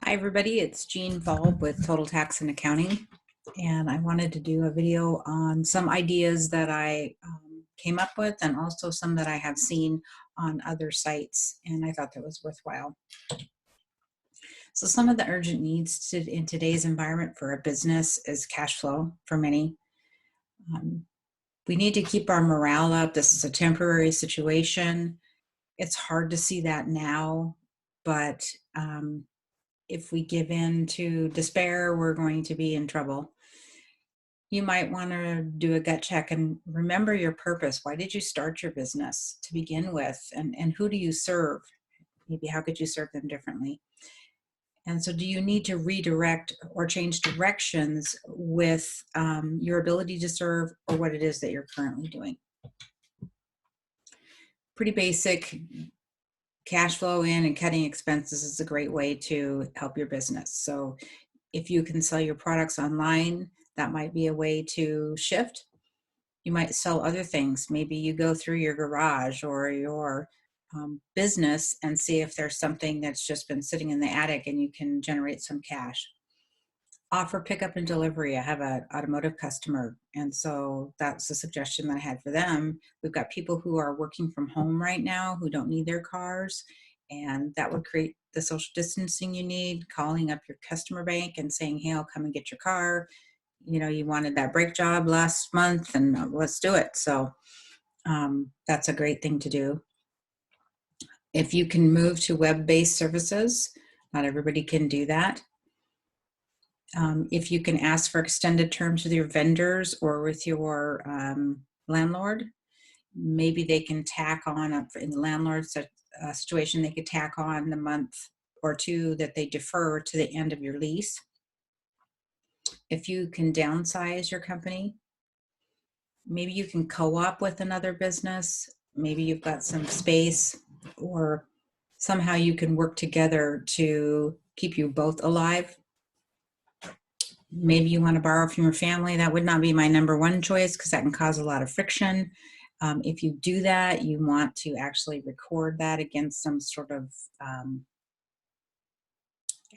Hi everybody, it's Jean Volb with Total Tax and Accounting, and I wanted to do a video on some ideas that I came up with and also some that I have seen on other sites, and I thought that was worthwhile. So some of the urgent needs in today's environment for a business is cash flow for many. We need to keep our morale up. This is a temporary situation. It's hard to see that now, but if we give in to despair, we're going to be in trouble. You might want to do a gut check and remember your purpose. Why did you start your business to begin with? And who do you serve? Maybe how could you serve them differently? And so do you need to redirect or change directions with your ability to serve or what it is that you're currently doing? Pretty basic. Cash flow in and cutting expenses is a great way to help your business. So if you can sell your products online, that might be a way to shift. You might sell other things. Maybe you go through your garage or your business and see if there's something that's just been sitting in the attic and you can generate some cash. Offer pickup and delivery. I have an automotive customer, and so that's a suggestion that I had for them. We've got people who are working from home right now who don't need their cars, and that would create the social distancing you need, calling up your customer bank and saying, hey, I'll come and get your car. You know, you wanted that brake job last month and let's do it. So that's a great thing to do. If you can move to web-based services, not everybody can do that. If you can ask for extended terms with your vendors or with your landlord, maybe they can tack on up in the landlord's situation, they could tack on the month or two that they defer to the end of your lease. If you can downsize your company, maybe you can co-op with another business. Maybe you've got some space or somehow you can work together to keep you both alive. Maybe you want to borrow from your family. That would not be my number one choice because that can cause a lot of friction. If you do that, you want to actually record that against some sort of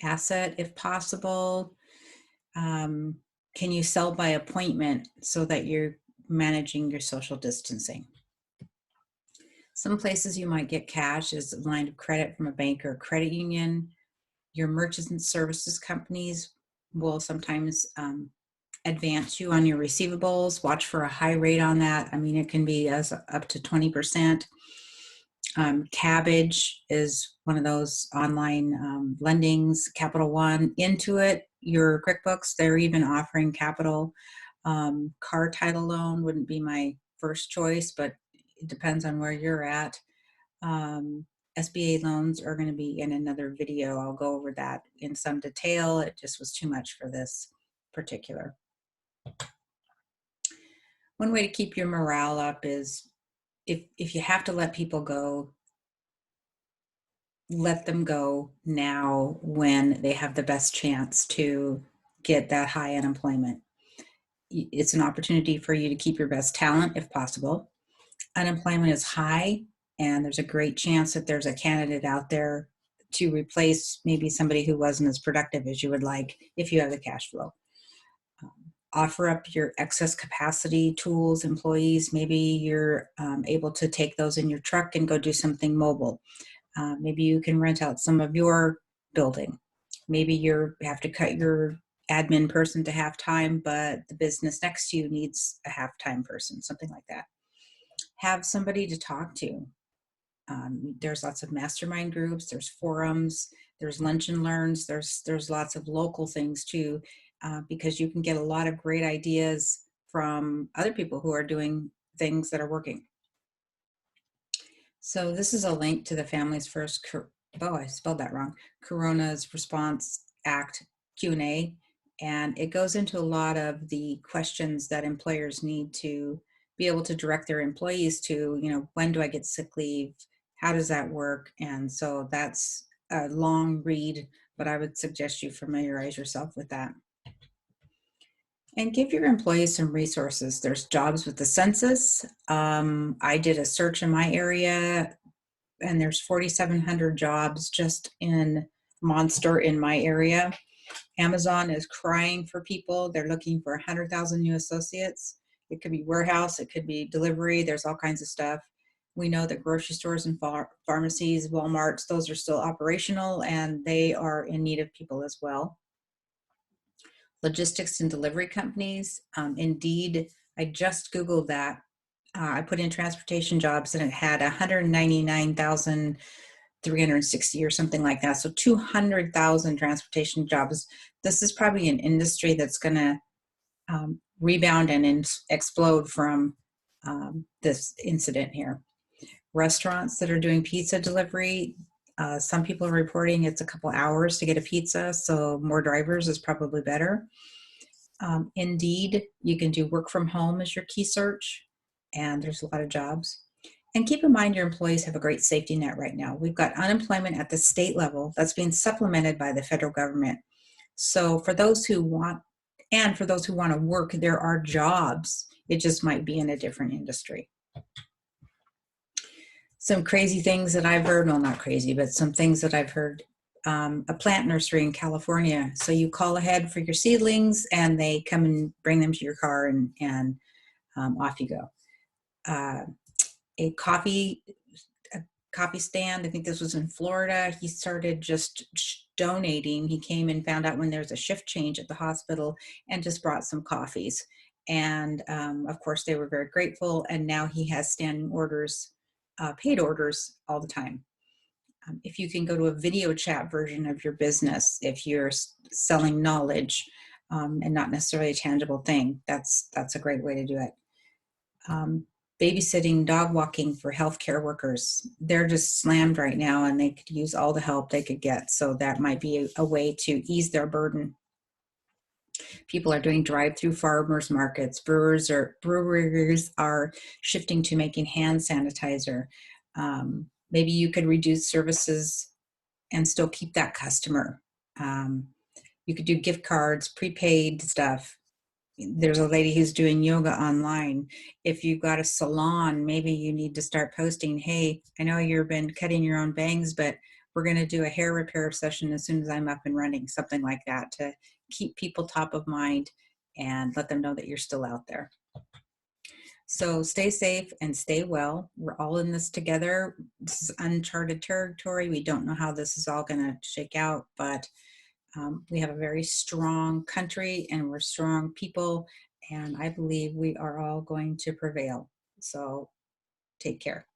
asset if possible. Can you sell by appointment so that you're managing your social distancing? Some places you might get cash is a line of credit from a bank or a credit union. Your merchants and services companies will sometimes advance you on your receivables. Watch for a high rate on that. I mean, it can be as up to 20%. Kabbage is one of those online lendings. Capital One, Intuit, your QuickBooks, they're even offering capital. Car title loan wouldn't be my first choice, but it depends on where you're at. SBA loans are going to be in another video. I'll go over that in some detail. It just was too much for this particular. One way to keep your morale up is if you have to let people go, let them go now when they have the best chance to get that high unemployment. It's an opportunity for you to keep your best talent if possible. Unemployment is high, and there's a great chance that there's a candidate out there to replace maybe somebody who wasn't as productive as you would like if you have the cash flow. Offer up your excess capacity tools, employees. Maybe you're able to take those in your truck and go do something mobile. Maybe you can rent out some of your building. Maybe you have to cut your admin person to half-time, but the business next to you needs a half-time person, something like that. Have somebody to talk to. There's lots of mastermind groups, there's forums, there's lunch and learns, there's lots of local things too, because you can get a lot of great ideas from other people who are doing things that are working. So this is a link to the Families First, I spelled that wrong, Corona's Response Act Q&A, and it goes into a lot of the questions that employers need to be able to direct their employees to, you know, when do I get sick leave? How does that work? And so that's a long read, but I would suggest you familiarize yourself with that. And give your employees some resources. There's jobs with the census. I did a search in my area and there's 4,700 jobs just in monster in my area. Amazon is crying for people. They're looking for 100,000 new associates. It could be warehouse, it could be delivery. There's all kinds of stuff. We know that grocery stores and pharmacies, Walmarts, those are still operational and they are in need of people as well. Logistics and delivery companies. Indeed, I just Googled that. I put in transportation jobs and it had 199,360 or something like that. So 200,000 transportation jobs. This is probably an industry that's going to rebound and explode from this incident here. Restaurants that are doing pizza delivery, some people are reporting it's a couple hours to get a pizza, so more drivers is probably better. Indeed, you can do work from home as your key search, and there's a lot of jobs. And keep in mind your employees have a great safety net right now. We've got unemployment at the state level that's being supplemented by the federal government. So for those who want, and for those who want to work, there are jobs. It just might be in a different industry. Some crazy things that I've heard, well, not crazy, but some things that I've heard. A plant nursery in California. So you call ahead for your seedlings and they come and bring them to your car and off you go. A coffee stand, I think this was in Florida. He started just donating. He came and found out when there's a shift change at the hospital and just brought some coffees. And of course they were very grateful. And now he has standing orders, paid orders all the time. If you can go to a video chat version of your business, if you're selling knowledge and not necessarily a tangible thing, that's a great way to do it. Babysitting, dog walking for healthcare workers, they're just slammed right now and they could use all the help they could get. So that might be a way to ease their burden. People are doing drive-through farmers markets. Breweries are shifting to making hand sanitizer. Maybe you could reduce services and still keep that customer. You could do gift cards, prepaid stuff. There's a lady who's doing yoga online. If you've got a salon, maybe you need to start posting, hey, I know you've been cutting your own bangs, but we're going to do a hair repair session as soon as I'm up and running, something like that, to keep people top of mind and let them know that you're still out there. So stay safe and stay well. We're all in this together. This is uncharted territory. We don't know how this is all going to shake out, but we have a very strong country and we're strong people, and I believe we are all going to prevail. So take care.